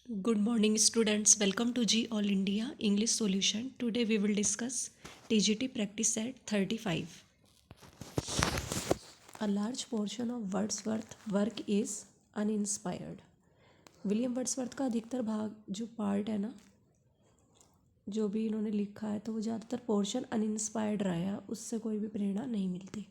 Good morning, students. Welcome to G All India English Solution. Today we will discuss TGT practice set 35. A large portion of Wordsworth work is uninspired. William Wordsworth का अधिकतर भाग जो part है ना, जो भी इन्होंने लिखा है, तो वो ज़्यादातर पोर्शन अनइंस्पायर्ड रहा है, उससे कोई भी प्रेरणा नहीं मिलती.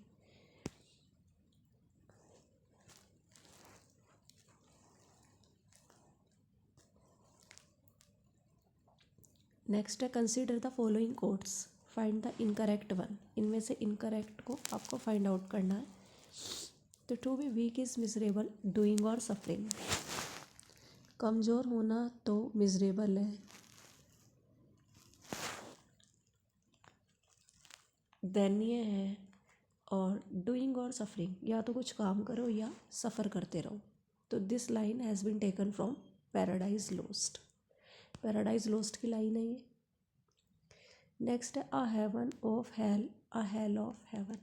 नेक्स्ट है consider the following quotes, find the incorrect one. इनमें से इनकरेक्ट को आपको फाइंड आउट करना है. तो to be weak is miserable, doing or suffering. कमज़ोर होना तो मिजरेबल है, दयनीय है. और डूइंग और सफरिंग, या तो कुछ काम करो या सफ़र करते रहो. तो this line has been taken from Paradise Lost. Paradise lost की लाइन है ये. नेक्स्ट है a heaven of hell, a hell of heaven.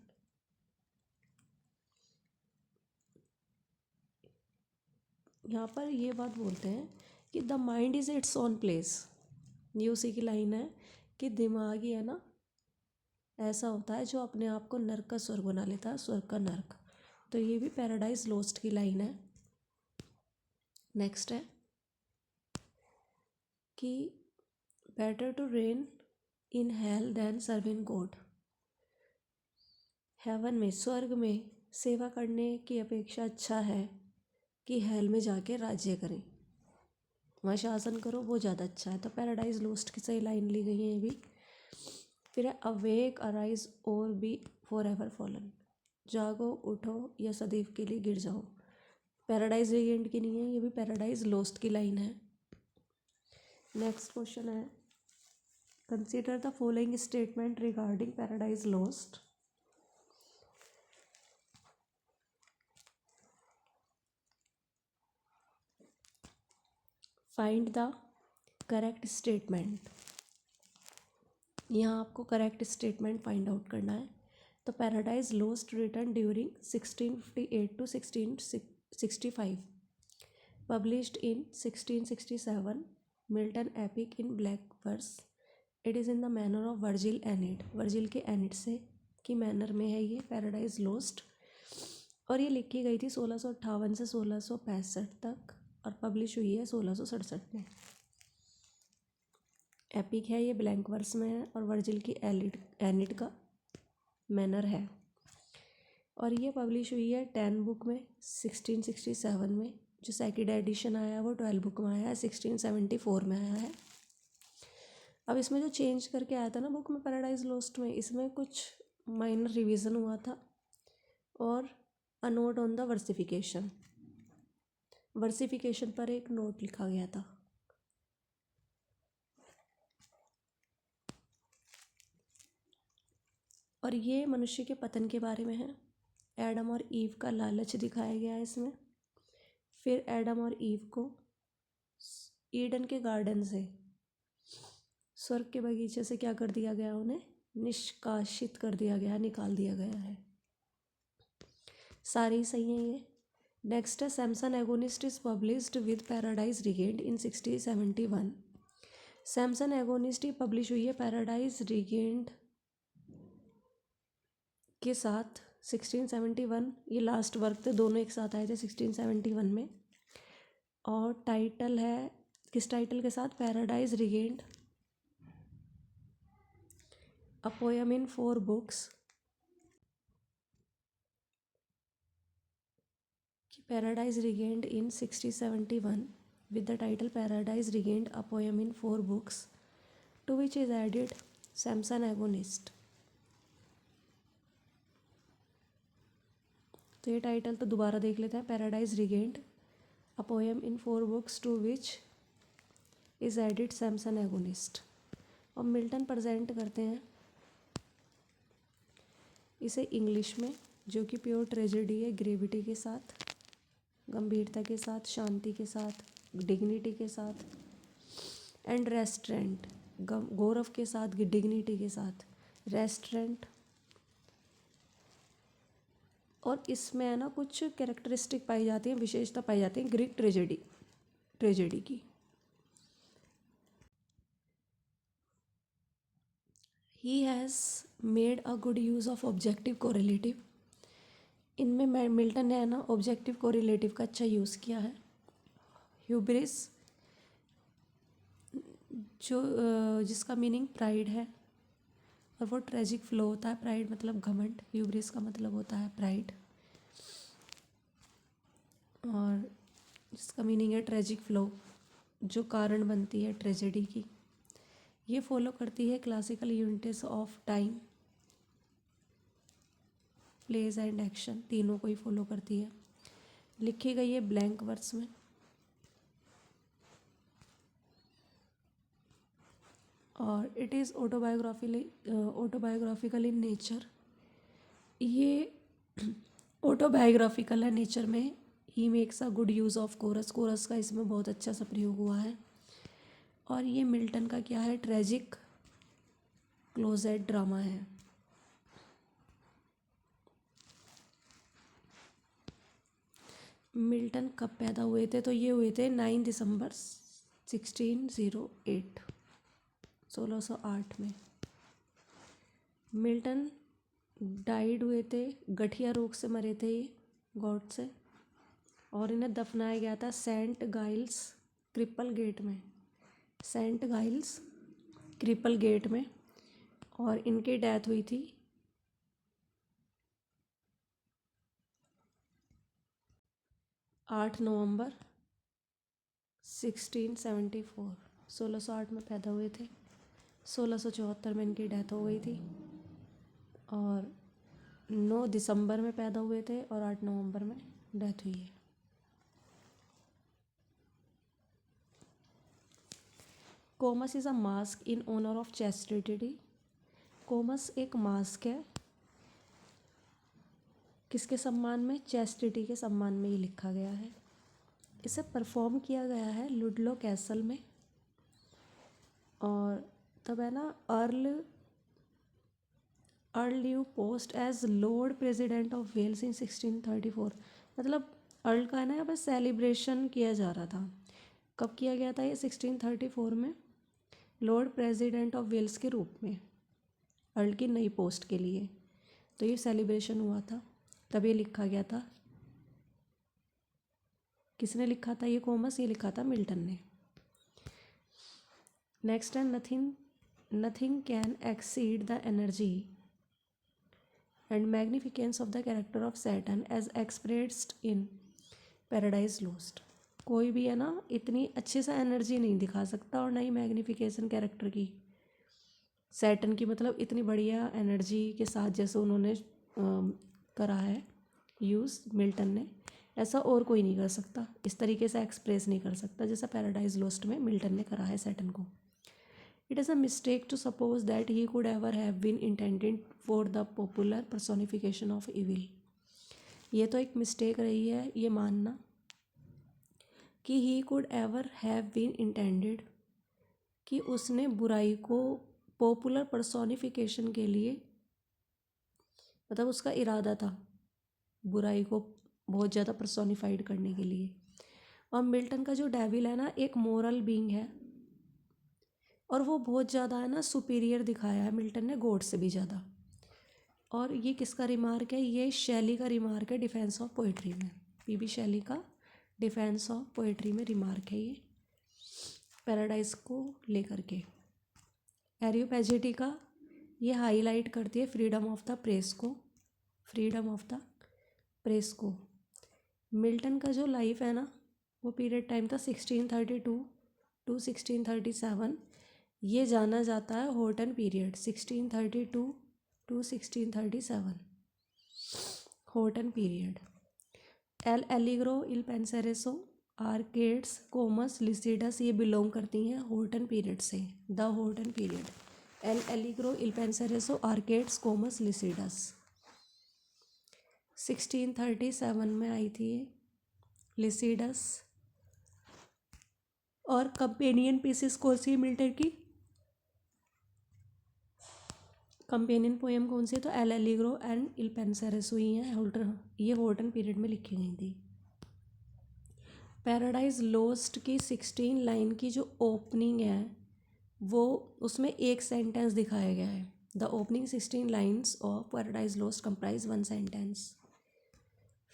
यहाँ पर ये बात बोलते हैं कि the mind is its own place. ये उसी की लाइन है कि दिमाग ही है ना, ऐसा होता है जो अपने आप को नर्क का स्वर्ग बना लेता है, स्वर्ग का नर्क. तो ये भी पैराडाइज लोस्ट की लाइन है. नेक्स्ट है कि better to reign in hell than serve in god. Heaven में, स्वर्ग में सेवा करने की अपेक्षा अच्छा है कि हेल में जाके राज्य करें, वहाँ शासन करो, वो ज़्यादा अच्छा है. तो पैराडाइज लोस्ट की सही लाइन ली गई है ये भी. फिर है अवेक अराइज और बी फॉर एवर फॉलन. जागो, उठो या सदैव के लिए गिर जाओ. पैराडाइज रीगेंड की नहीं है, ये भी पैराडाइज लोस्ट की लाइन है. नेक्स्ट क्वेश्चन है consider the following statement regarding paradise lost. Find the correct statement. यहाँ आपको करेक्ट स्टेटमेंट फाइंड आउट करना है. तो paradise lost written during 1658 to 1665, published in 1667, Milton epic in black verse. It is in the manner of Virgil Aeneid. Virgil के Aeneid से की manner में है ये पैराडाइज लोस्ट. और ये लिखी गई थी 1658 से 1665 तक और पब्लिश हुई है 1667 में. एपिक है, ये ब्लैंक वर्स में है, और वर्जिल की एनिड का मैनर है. और ये पब्लिश हुई है 10 बुक में 1667 में. जो सेकंड एडिशन आया है वो 12 बुक में आया है, 1674 में आया है. अब इसमें जो चेंज करके आया था ना बुक में पैराडाइज लोस्ट में, इसमें कुछ माइनर रिवीजन हुआ था. और अ नोट ऑन द वर्सिफिकेशन, वर्सिफिकेशन पर एक नोट लिखा गया था. और ये मनुष्य के पतन के बारे में है. एडम और ईव का लालच दिखाया गया है इसमें. फिर एडम और ईव को ईडन के गार्डन से, स्वर्ग के बगीचे से क्या कर दिया गया, उन्हें निष्कासित कर दिया गया, निकाल दिया गया है. सारी सही है ये. नेक्स्ट है Samson agonist is published with paradise regained in 1671. Samson agonist he publish हुई है पैराडाइज रिगेंड के साथ 1671. ये लास्ट वर्क थे, दोनों एक साथ आए थे 1671 में. और टाइटल है, किस टाइटल के साथ, paradise regained a poem in 4 books. Paradise regained in 1671 with the title Paradise Regained, a poem in 4 books, to which is added Samson Agonist. तो ये टाइटल तो दोबारा देख लेते हैं. Paradise regained a poem in 4 books to which is added Samson Agonistes. और Milton present करते हैं इसे इंग्लिश में, जो कि प्योर ट्रेजेडी है, ग्रेविटी के साथ, गंभीरता के साथ, शांति के साथ, डिग्निटी के साथ, एंड रेस्टोरेंट, गौरव के साथ, डिग्निटी के साथ, रेस्टोरेंट. और इसमें है ना कुछ कैरेक्टरिस्टिक पाई जाती हैं, विशेषता पाई जाती है ग्रीक ट्रेजेडी की. He has made a good use of objective correlative. इनमें मिल्टन ने ना ऑब्जेक्टिव कोरिलेटिव का अच्छा यूज़ किया है। ह्यूब्रिस जो जिसका मीनिंग प्राइड है और वो ट्रेजिक फ्लो होता है। प्राइड मतलब घमंड, ह्यूब्रिस का मतलब होता है प्राइड, और जिसका मीनिंग है ट्रेजिक फ्लो, जो कारण बनती है ट्रेजेडी की। ये फॉलो करती है classical units of time, place and action, तीनों को ही फॉलो करती है। लिखी गई है ब्लैंक वर्स में, और it is autobiographical in nature. ये ऑटोबायोग्राफिकल है नेचर में। He makes a good use of chorus, chorus का इसमें बहुत अच्छा सा प्रयोग हुआ है। और ये मिल्टन का क्या है, ट्रेजिक क्लोजेट ड्रामा है। मिल्टन कब पैदा हुए थे, तो ये हुए थे 9 दिसंबर 1608, 1608 में। मिल्टन डाइड हुए थे, गठिया रोग से मरे थे ये, गॉड से, और इन्हें दफनाया गया था सेंट गाइल्स क्रिपल गेट में, सेंट गाइल्स क्रिपल गेट में। और इनकी डेथ हुई थी 8 नवंबर 1674, 1608 में पैदा हुए थे, 1674 में इनकी डेथ हो गई थी। और 9 दिसंबर में पैदा हुए थे और 8 नवंबर में डेथ हुई है। Comus is a mask in honour of chastity. Comus एक मास्क है, किसके सम्मान में, चैस्टिटी के सम्मान में ये लिखा गया है। इसे परफॉर्म किया गया है लुडलो कैसल में, और तब है ना अर्ल ल्यू post as lord president of Wales in 1634। मतलब अर्ल का है ना यहाँ पर सेलिब्रेशन किया जा रहा था। कब किया गया था ये, 1634 में, लॉर्ड प्रेसिडेंट ऑफ वेल्स के रूप में, अर्ल की नई पोस्ट के लिए। तो ये सेलिब्रेशन हुआ था, तब ये लिखा गया था। किसने लिखा था ये कोमस, ये लिखा था मिल्टन ने। नेक्स्ट है nothing can exceed the energy and magnificence of the character of Satan as expressed in Paradise Lost. कोई भी है ना इतनी अच्छे से एनर्जी नहीं दिखा सकता, और ना ही मैग्निफिकेशन कैरेक्टर की, सैटर्न की, मतलब इतनी बढ़िया एनर्जी के साथ जैसे उन्होंने करा है यूज़ मिल्टन ने, ऐसा और कोई नहीं कर सकता, इस तरीके से एक्सप्रेस नहीं कर सकता जैसा पैराडाइज लॉस्ट में मिल्टन ने करा है सैटर्न को। It is a mistake to suppose that he could ever have been intended for the popular personification of evil. ये तो एक मिस्टेक रही है ये मानना कि he could ever have been intended, कि उसने बुराई को पॉपुलर पर्सोनिफिकेशन के लिए, मतलब उसका इरादा था बुराई को बहुत ज़्यादा पर्सोनिफाइड करने के लिए। और मिल्टन का जो डेविल है ना एक मोरल बीइंग है, और वो बहुत ज़्यादा है ना सुपीरियर दिखाया है मिल्टन ने, गॉड से भी ज़्यादा। और ये किसका रिमार्क है, ये शैली का रिमार्क है डिफेंस ऑफ पोइट्री में, पीबी शैली का डिफेंस ऑफ पोइट्री में रिमार्क है ये, पैराडाइज को लेकर के। एरियोपैजिटी का ये हाईलाइट करती है फ्रीडम ऑफ द प्रेस को, फ्रीडम ऑफ द प्रेस को। मिल्टन का जो लाइफ है ना वो पीरियड टाइम था 1632 टू 1637। ये जाना जाता है Horton period, 1632 to 1637, Horton period. L Allegro, Il Penseroso, Arcades, Comus, Lycidas ये बिलोंग करती हैं हॉटन पीरियड से, the Horton period. L Allegro, Il Penseroso, Arcades, Comus, Lycidas 1637 में आई थी ये, लिसिडस। और कंपेनियन पीसेस कौन सी मिल्टन की, कंपेनियन पोएम कौन सी, तो एल एलिग्रो एंड इल पेंसेरेसो ही हैं, ये हॉटन पीरियड में लिखी गई थी। पैराडाइज लॉस्ट की 16 लाइन की जो ओपनिंग है वो उसमें एक सेंटेंस दिखाया गया है, the opening 16 lines of paradise lost comprise one sentence.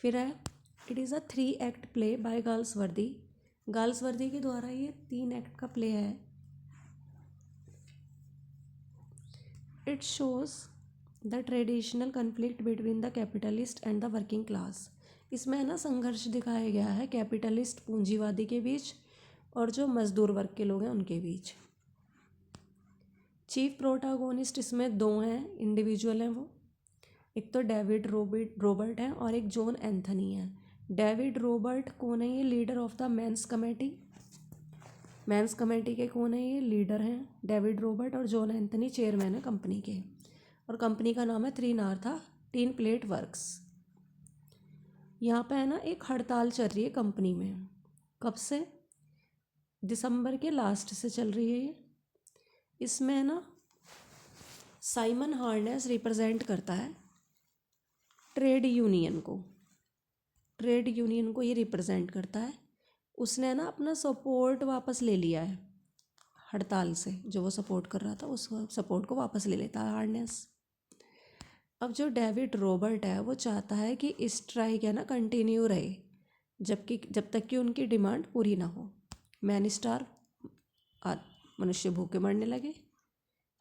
फिर है it is a 3 act play by Galsworthy. Galsworthy के द्वारा ये 3 एक्ट का प्ले है। It shows the traditional conflict between the capitalist and the working class. इसमें ना संघर्ष दिखाया गया है कैपिटलिस्ट पूंजीवादी के बीच और जो मजदूर वर्ग के लोग हैं उनके बीच। चीफ प्रोटागोनिस्ट इसमें 2 हैं, इंडिविजुअल हैं वो। एक तो डेविड रॉबर्ट है और एक जॉन एंथनी है। डेविड रॉबर्ट कौन है? ये leader of the men's committee. Men's committee के कौन है? ये लीडर हैं डेविड रॉबर्ट, और जॉन एंथनी चेयरमैन है कंपनी के। और कंपनी का नाम है त्रिनार्था टीन प्लेट वर्क्स। यहाँ पे है ना एक हड़ताल चल रही है कंपनी में। कब से? दिसंबर के लास्ट से चल रही है ये। इसमें ना साइमन हार्नेस रिप्रेजेंट करता है ट्रेड यूनियन को। ट्रेड यूनियन को ये रिप्रेजेंट करता है। उसने ना अपना सपोर्ट वापस ले लिया है हड़ताल से। जो वो सपोर्ट कर रहा था उस सपोर्ट को वापस ले लेता है हार्नेस। अब जो डेविड रॉबर्ट है वो चाहता है कि स्ट्राइक है ना कंटिन्यू रहे जब तक कि उनकी डिमांड पूरी ना हो। मैन स्टार मनुष्य भूखे मरने लगे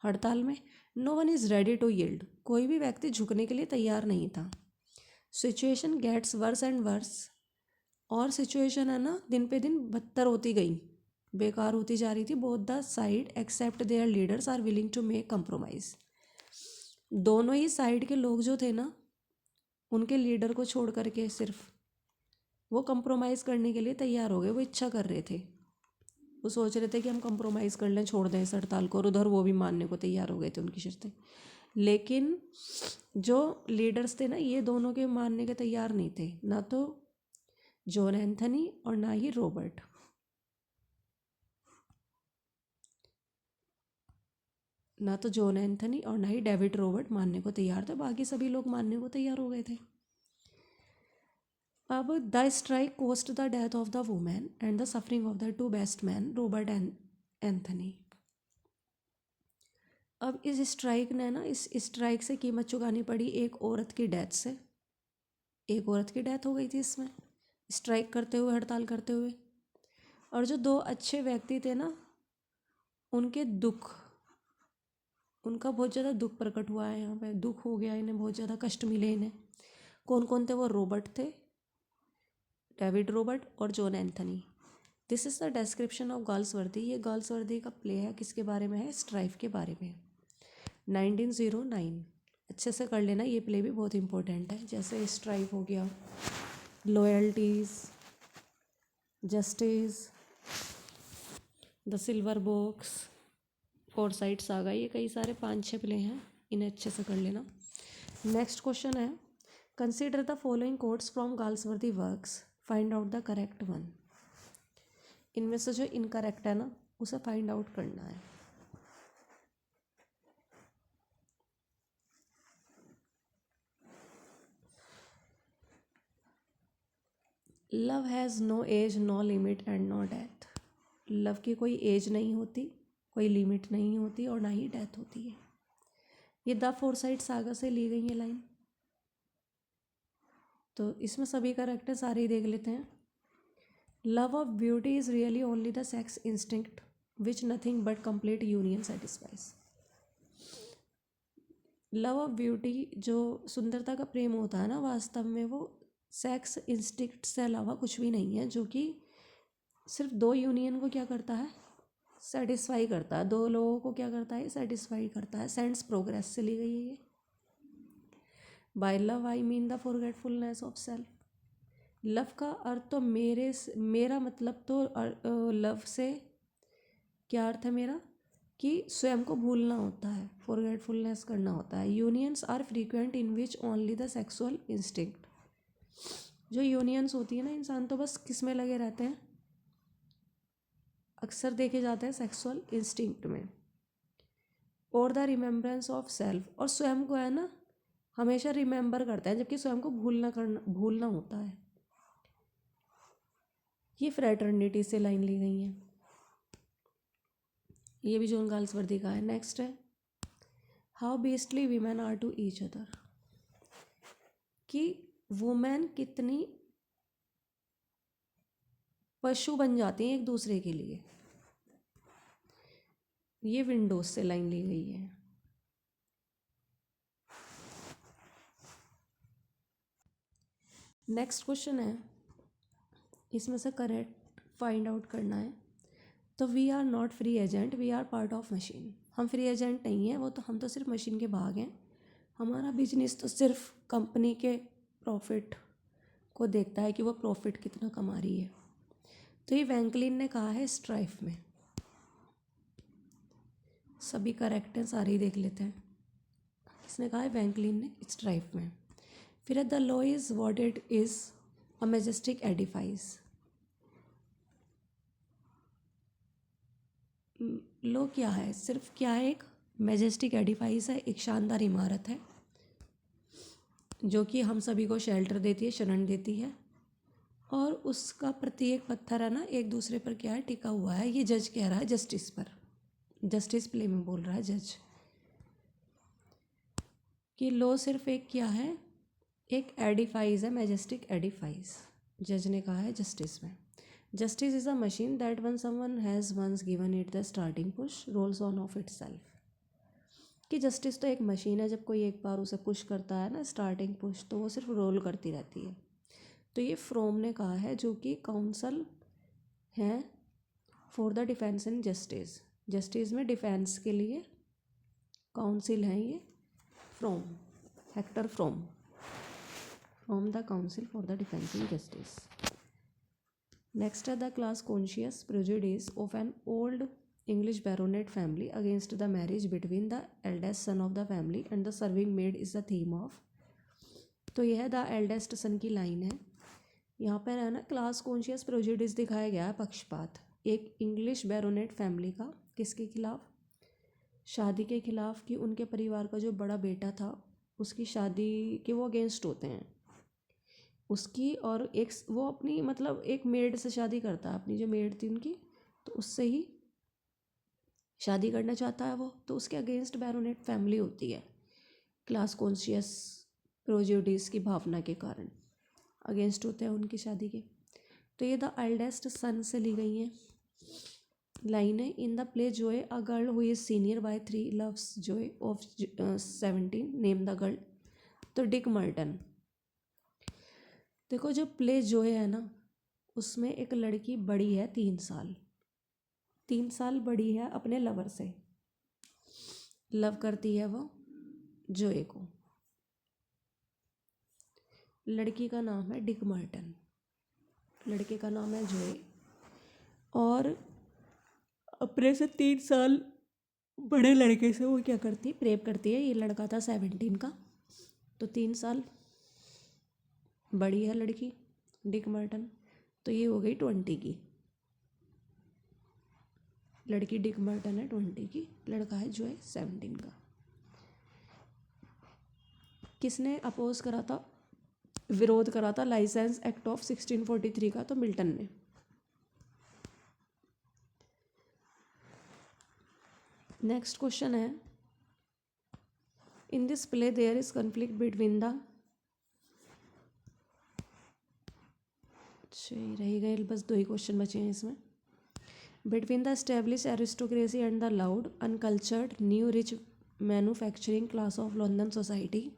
हड़ताल में। No one is ready to yield. कोई भी व्यक्ति झुकने के लिए तैयार नहीं था। Situation gets worse and worse. और सिचुएशन है ना दिन पे दिन बदतर होती गई, बेकार होती जा रही थी। Both the side except their leaders are willing to make compromise. दोनों ही साइड के लोग जो थे ना उनके लीडर को छोड़ करके सिर्फ वो कंप्रोमाइज़ करने के लिए तैयार हो गए। वो इच्छा कर रहे थे, वो सोच रहे थे कि हम कंप्रोमाइज़ कर लें, छोड़ दें इस हड़ताल को। और उधर वो भी मानने को तैयार हो गए थे उनकी शर्तें। लेकिन जो लीडर्स थे ना ये दोनों के मानने के तैयार नहीं थे, ना तो जॉन एंथनी और ना ही रॉबर्ट। ना तो जॉन एंथनी और ना ही डेविड रॉबर्ट मानने को तैयार थे। बाकी सभी लोग मानने को तैयार हो गए थे। अब the strike cost the death of the women and the suffering of the 2 best man Robert and Anthony. अब इस स्ट्राइक ने ना इस स्ट्राइक से कीमत चुकानी पड़ी एक औरत की डेथ से। एक औरत की डेथ हो गई थी इसमें स्ट्राइक करते हुए, हड़ताल करते हुए। और जो 2 अच्छे व्यक्ति थे ना उनके दुख, उनका बहुत ज़्यादा दुख प्रकट हुआ है यहाँ पे। दुख हो गया इन्हें, बहुत ज़्यादा कष्ट मिले इन्हें। कौन कौन थे वो? रॉबर्ट थे, डेविड रॉबर्ट और John Anthony. This is the description of Galsworthy. ये गाल्सवर्दी का प्ले है, किसके बारे में है? स्ट्राइक के बारे में। 1909 अच्छे से कर लेना, ये प्ले भी बहुत इंपॉर्टेंट है। जैसे स्ट्राइक हो गया, loyalties, justice, the silver box, foresight saga, ये कई सारे 5-6 प्ले हैं, इन्हें अच्छे से कर लेना। नेक्स्ट क्वेश्चन है consider the following quotes from Galsworthy works, find out the correct one. इनमें से जो इनकरेक्ट है ना उसे फाइंड आउट करना है। Love has no age, no limit and no death. Love की कोई एज नहीं होती, कोई लिमिट नहीं होती और ना ही डेथ होती है। ये द फोरसाइट सागा से ली गई है लाइन। तो इसमें सभी करेक्ट है, सारे ही देख लेते हैं। Love of beauty is really only the sex instinct which nothing but complete union satisfies. Love of beauty, जो सुंदरता का प्रेम होता है ना, वास्तव में वो सेक्स इंस्टिंक्ट से अलावा कुछ भी नहीं है, जो कि सिर्फ 2 यूनियन को क्या करता है? सेटिस्फाई करता है। 2 लोगों को क्या करता है? सेटिस्फाई करता है। सेंस प्रोग्रेस से ली गई है ये। By love I mean the forgetfulness of self. Love का अर्थ तो मेरा मतलब तो लव से क्या अर्थ है मेरा? कि स्वयं को भूलना होता है, फॉरगेटफुलनेस करना होता है। Unions are frequent in which only the sexual instinct. जो यूनियंस होती है ना, इंसान तो बस किस में लगे रहते हैं? अक्सर देखे जाते हैं सेक्सुअल इंस्टिंक्ट में। और द रिमेम्बरेंस ऑफ सेल्फ, और स्वयं को है ना हमेशा रिमेंबर करते हैं, जबकि स्वयं को भूलना होता है। ये फ्रेटर्निटी से लाइन ली गई है। ये भी जॉन गाल्सवर्दी का है। नेक्स्ट है how beastly women are to each other, कि वुमेन कितनी पशु बन जाती हैं एक दूसरे के लिए। ये विंडोज से लाइन ली गई है। नेक्स्ट क्वेश्चन है, इसमें से करेक्ट फाइंड आउट करना है। तो we are not free agent, we are part of machine. हम फ्री एजेंट नहीं हैं, वो तो हम तो सिर्फ मशीन के भाग हैं। हमारा बिजनेस तो सिर्फ कंपनी के प्रॉफिट को देखता है कि वो प्रॉफिट कितना कमा रही है। तो ये वैंकलिन ने कहा है स्ट्राइफ में। सभी करेक्ट हैं, सारे ही देख लेते हैं। किसने कहा है? वैंकलिन ने, स्ट्राइफ में। फिर the law is what it is a majestic edifice. लो क्या है? सिर्फ क्या है? एक मैजेस्टिक एडिफाइस है, एक शानदार इमारत है जो कि हम सभी को शेल्टर देती है, शरण देती है, और उसका प्रत्येक पत्थर है ना एक दूसरे पर क्या है? टिका हुआ है। ये जज कह रहा है जस्टिस पर, जस्टिस प्ले में बोल रहा है जज कि लो सिर्फ एक क्या है? एक एडिफाइस है, मैजेस्टिक एडिफाइस। जज ने कहा है जस्टिस में। Justice is a machine that one someone has once given it the starting push rolls on of it self. कि जस्टिस तो एक मशीन है, जब कोई एक बार उसे पुश करता है ना स्टार्टिंग पुश, तो वो सिर्फ रोल करती रहती है। तो ये फ्रोम ने कहा है, जो कि काउंसल है for the defence in justice. Justice में डिफेंस के लिए काउंसिल हैं ये from, Hector from the council for the defence in justice. Next है the class conscious prejudice of an old English baronet family against the marriage between the eldest son of the family and the serving maid is the theme of। तो यह the eldest son की line है। यहाँ पर है ना class conscious prejudice दिखाया गया है, पक्षपात एक इंग्लिश बैरोनेट फैमिली का। किसके खिलाफ? शादी के खिलाफ, कि उनके परिवार का जो बड़ा बेटा था उसकी शादी के वो अगेंस्ट होते हैं उसकी, और एक वो अपनी मतलब एक मेड से शादी करता है, अपनी जो मेड थी उनकी, तो उससे ही शादी करना चाहता है वो। तो उसके अगेंस्ट बैरोनेट फैमिली होती है, क्लास कॉन्शियस प्रेजुडिस की भावना के कारण अगेंस्ट होते हैं उनकी शादी के। तो ये द एल्डेस्ट सन से ली गई हैं लाइन है। In the play Joy a girl who is senior by 3 loves Joy of 17 name the girl. तो डिक मर्टन। देखो जो प्ले जोए है ना, उसमें एक लड़की बड़ी है 3 साल, 3 साल बड़ी है अपने लवर से, लव करती है वो जोए को। लड़की का नाम है डिक मर्टन, लड़के का नाम है जोए, और अपने से 3 साल बड़े लड़के से वो क्या करती, प्रेम करती है। ये लड़का था 17 का, तो 3 साल बड़ी है लड़की डिक मर्टन, तो ये हो गई 20 की। लड़की डिक मर्टन है 20 की, लड़का है जो है 17 का। किसने अपोज करा था, विरोध करा था लाइसेंस एक्ट ऑफ 1643 का? तो मिल्टन ने। नेक्स्ट क्वेश्चन है, in this play there is conflict between the, रह गए बस 2 ही क्वेश्चन बचे हैं इसमें। Between the establish aristocracy and the loud uncultured new rich manufacturing class of London society.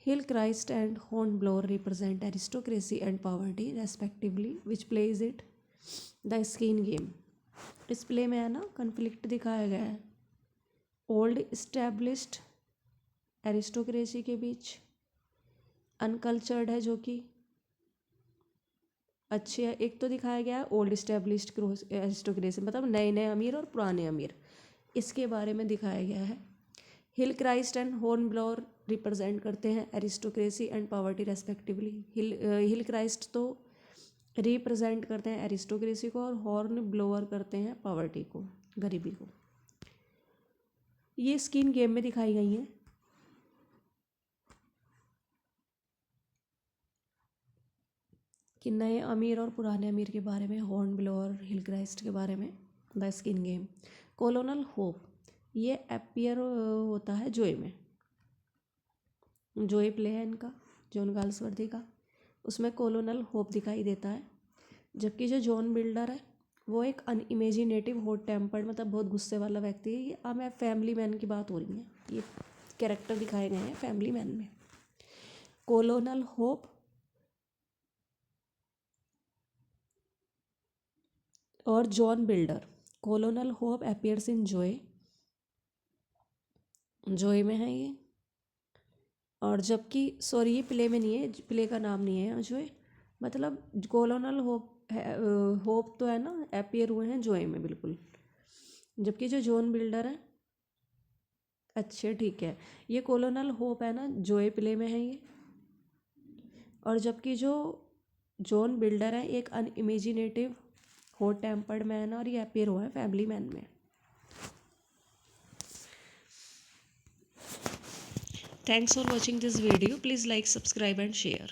Hillcrist and Hornblower represent aristocracy and poverty respectively, which plays it the skin game। इस play में है ना conflict दिखाया गया है old established aristocracy के बीच, uncultured है जो कि अच्छे है। एक तो दिखाया गया है ओल्ड इस्टेब्लिश्ड एरिस्टोक्रेसी, मतलब नए नए अमीर और पुराने अमीर, इसके बारे में दिखाया गया है। हिलक्राइस्ट एंड हॉर्नब्लोअर रिप्रेजेंट करते हैं एरिस्टोक्रेसी एंड पॉवर्टी रेस्पेक्टिवली। हिलक्राइस्ट तो रिप्रेजेंट करते हैं एरिस्टोक्रेसी को, और हॉर्न ब्लोअर करते हैं पॉवर्टी को, गरीबी को। ये स्किन गेम में दिखाई गई हैं। कि नए अमीर और पुराने अमीर के बारे में, हॉर्न ब्लोअर हिलक्राइस्ट के बारे में। The skin game. Colonel hope ये अपीयर होता है जोए में। जोए प्ले है इनका, जॉन गाल्सवर्दी का, उसमें कोलोनल होप दिखाई देता है। जबकि जो जॉन बिल्डर है वो एक अनइमेजिनेटिव, हॉट टेम्पर्ड, मतलब बहुत गुस्से वाला व्यक्ति है। ये अब मैं फैमिली मैन की बात हो रही है, ये कैरेक्टर दिखाए गए हैं फैमिली मैन में। कोलोनल होप और John Builder. Colonel Hope appears in Joy, Joy में है ये। और जबकि सॉरी, ये प्ले में नहीं है, प्ले का नाम नहीं है जोए, मतलब कोलोनल होप है, होप तो है ना, अपीयर हुए हैं जोए में बिल्कुल। जबकि जो जॉन बिल्डर है, अच्छा ठीक है, ये कोलोनल होप है ना, जोए प्ले में है ये। और जबकि जो जॉन बिल्डर है एक अनइमेजिनेटिव, हॉट टेम्पर्ड मैन, और ये अपीयर हुआ है फैमिली मैन में। Thanks for watching this video. Please like, subscribe and share.